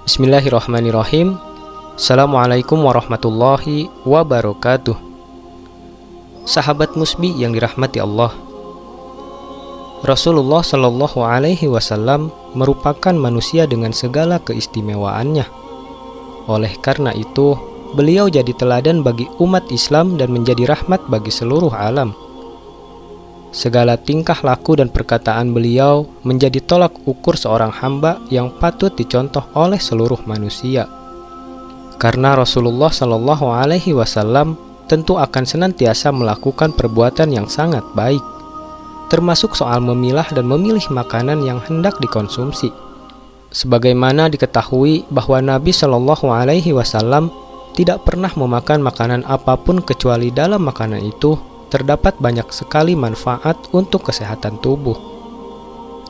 Bismillahirrahmanirrahim. Assalamualaikum warahmatullahi wabarakatuh. Sahabat musbi yang dirahmati Allah, Rasulullah Shallallahu Alaihi Wasallam merupakan manusia dengan segala keistimewaannya. Oleh karena itu, beliau jadi teladan bagi umat Islam dan menjadi rahmat bagi seluruh alam. Segala tingkah laku dan perkataan beliau menjadi tolak ukur seorang hamba yang patut dicontoh oleh seluruh manusia. Karena Rasulullah Shallallahu Alaihi Wasallam tentu akan senantiasa melakukan perbuatan yang sangat baik, termasuk soal memilah dan memilih makanan yang hendak dikonsumsi. Sebagaimana diketahui bahwa Nabi Shallallahu Alaihi Wasallam tidak pernah memakan makanan apapun kecuali dalam makanan itu terdapat banyak sekali manfaat untuk kesehatan tubuh.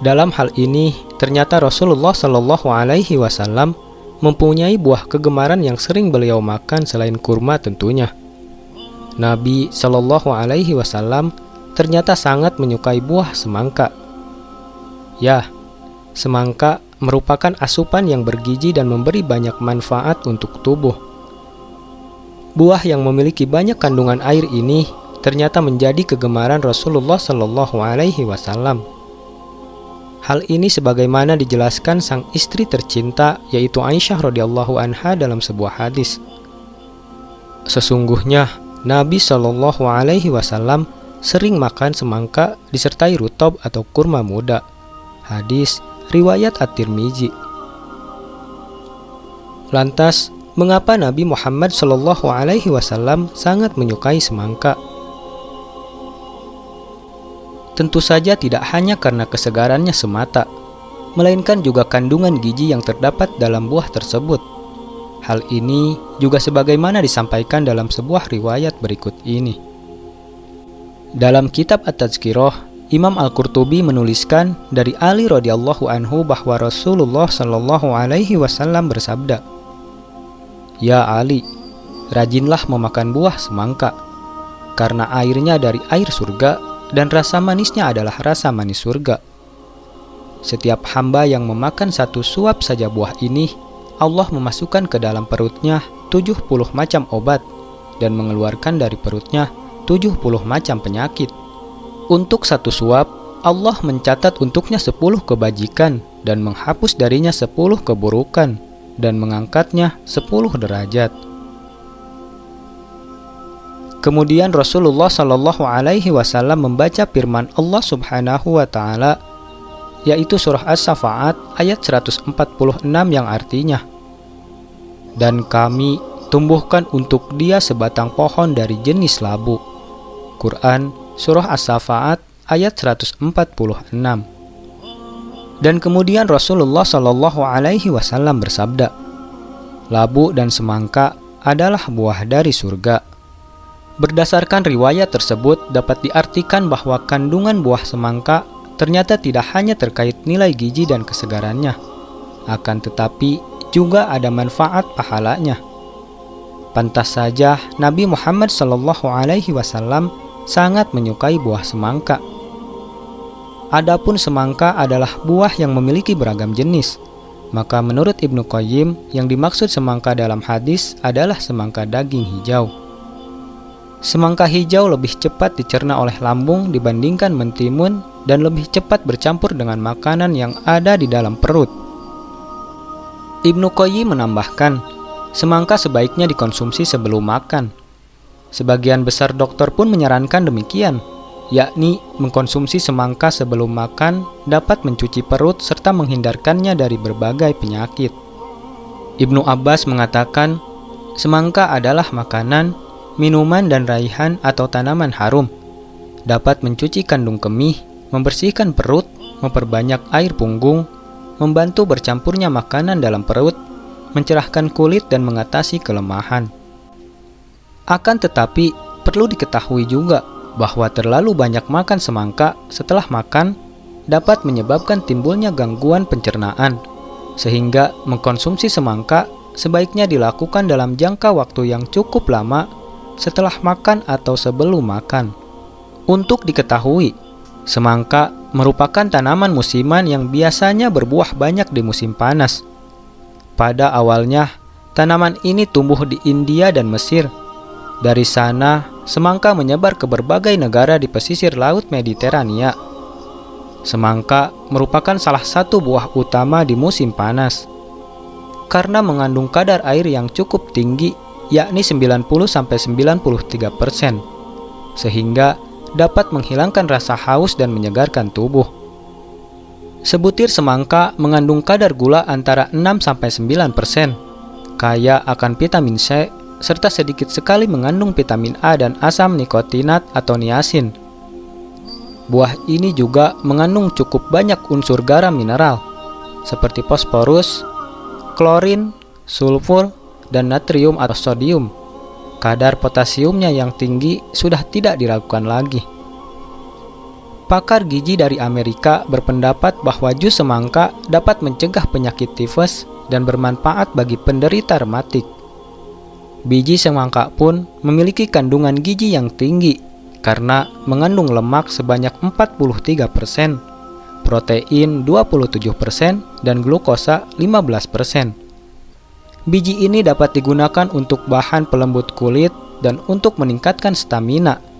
Dalam hal ini, ternyata Rasulullah Shallallahu Alaihi Wasallam mempunyai buah kegemaran yang sering beliau makan selain kurma tentunya. Nabi Shallallahu Alaihi Wasallam ternyata sangat menyukai buah semangka. Ya, semangka merupakan asupan yang bergizi dan memberi banyak manfaat untuk tubuh. Buah yang memiliki banyak kandungan air ini ternyata menjadi kegemaran Rasulullah Shallallahu Alaihi Wasallam. Hal ini sebagaimana dijelaskan sang istri tercinta, yaitu Aisyah radhiyallahu anha dalam sebuah hadis. Sesungguhnya Nabi Shallallahu Alaihi Wasallam sering makan semangka disertai rutob atau kurma muda. Hadis riwayat At-Tirmizi. Lantas, mengapa Nabi Muhammad Shallallahu Alaihi Wasallam sangat menyukai semangka? Tentu saja tidak hanya karena kesegarannya semata, melainkan juga kandungan gizi yang terdapat dalam buah tersebut. Hal ini juga sebagaimana disampaikan dalam sebuah riwayat berikut ini. Dalam kitab At-Tazkirah, Imam Al-Qurtubi menuliskan dari Ali radhiyallahu anhu bahwa Rasulullah Shallallahu Alaihi Wasallam bersabda, "Ya Ali, rajinlah memakan buah semangka, karena airnya dari air surga dan rasa manisnya adalah rasa manis surga. Setiap hamba yang memakan satu suap saja buah ini, Allah memasukkan ke dalam perutnya 70 macam obat dan mengeluarkan dari perutnya 70 macam penyakit. Untuk satu suap, Allah mencatat untuknya 10 kebajikan dan menghapus darinya 10 keburukan dan mengangkatnya 10 derajat." Kemudian Rasulullah Shallallahu Alaihi Wasallam membaca firman Allah Subhanahu Wa Taala, yaitu surah As-Safa'at ayat 146 yang artinya, "Dan kami tumbuhkan untuk dia sebatang pohon dari jenis labu." Quran surah As-Safa'at ayat 146. Dan kemudian Rasulullah Shallallahu Alaihi Wasallam bersabda, "Labu dan semangka adalah buah dari surga." Berdasarkan riwayat tersebut dapat diartikan bahwa kandungan buah semangka ternyata tidak hanya terkait nilai gizi dan kesegarannya, akan tetapi juga ada manfaat pahalanya. Pantas saja Nabi Muhammad Shallallahu Alaihi Wasallam sangat menyukai buah semangka. Adapun semangka adalah buah yang memiliki beragam jenis, maka menurut Ibnu Qayyim yang dimaksud semangka dalam hadis adalah semangka daging hijau. Semangka hijau lebih cepat dicerna oleh lambung dibandingkan mentimun dan lebih cepat bercampur dengan makanan yang ada di dalam perut. Ibnu Qayyim menambahkan, semangka sebaiknya dikonsumsi sebelum makan. Sebagian besar dokter pun menyarankan demikian, yakni mengkonsumsi semangka sebelum makan dapat mencuci perut serta menghindarkannya dari berbagai penyakit. Ibnu Abbas mengatakan, semangka adalah makanan, minuman dan raihan atau tanaman harum. Dapat mencuci kandung kemih, membersihkan perut, memperbanyak air punggung, membantu bercampurnya makanan dalam perut, mencerahkan kulit dan mengatasi kelemahan. Akan tetapi, perlu diketahui juga bahwa terlalu banyak makan semangka setelah makan dapat menyebabkan timbulnya gangguan pencernaan, sehingga mengkonsumsi semangka sebaiknya dilakukan dalam jangka waktu yang cukup lama setelah makan atau sebelum makan. Untuk diketahui, semangka merupakan tanaman musiman yang biasanya berbuah banyak di musim panas. Pada awalnya, tanaman ini tumbuh di India dan Mesir. Dari sana, semangka menyebar ke berbagai negara di pesisir Laut Mediterania. Semangka merupakan salah satu buah utama di musim panas. Karena mengandung kadar air yang cukup tinggi, yakni 90-93%, sehingga dapat menghilangkan rasa haus dan menyegarkan tubuh. Sebutir semangka mengandung kadar gula antara 6-9%, kaya akan vitamin C, serta sedikit sekali mengandung vitamin A dan asam nikotinat atau niasin. Buah ini juga mengandung cukup banyak unsur garam mineral, seperti fosforus, klorin, sulfur, dan natrium atau sodium. Kadar potasiumnya yang tinggi sudah tidak diragukan lagi. Pakar gizi dari Amerika berpendapat bahwa jus semangka dapat mencegah penyakit tifus dan bermanfaat bagi penderita rematik. Biji semangka pun memiliki kandungan gizi yang tinggi karena mengandung lemak sebanyak 43%, protein 27%, dan glukosa 15%. Biji ini dapat digunakan untuk bahan pelembut kulit dan untuk meningkatkan stamina.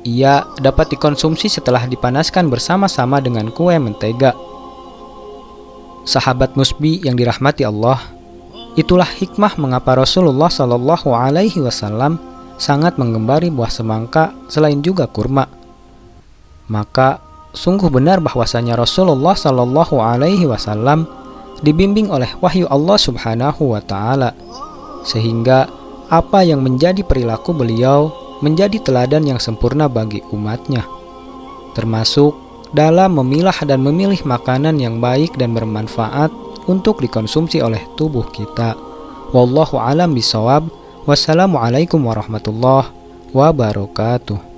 Ia dapat dikonsumsi setelah dipanaskan bersama-sama dengan kue mentega. Sahabat Musbi yang dirahmati Allah, itulah hikmah mengapa Rasulullah Shallallahu Alaihi Wasallam sangat menggembari buah semangka selain juga kurma. Maka sungguh benar bahwasanya Rasulullah Shallallahu Alaihi Wasallam dibimbing oleh wahyu Allah Subhanahu Wa Taala, sehingga apa yang menjadi perilaku beliau menjadi teladan yang sempurna bagi umatnya, termasuk dalam memilah dan memilih makanan yang baik dan bermanfaat untuk dikonsumsi oleh tubuh kita. Wallahu a'lam bishawab. Wassalamualaikum warahmatullahi wabarakatuh.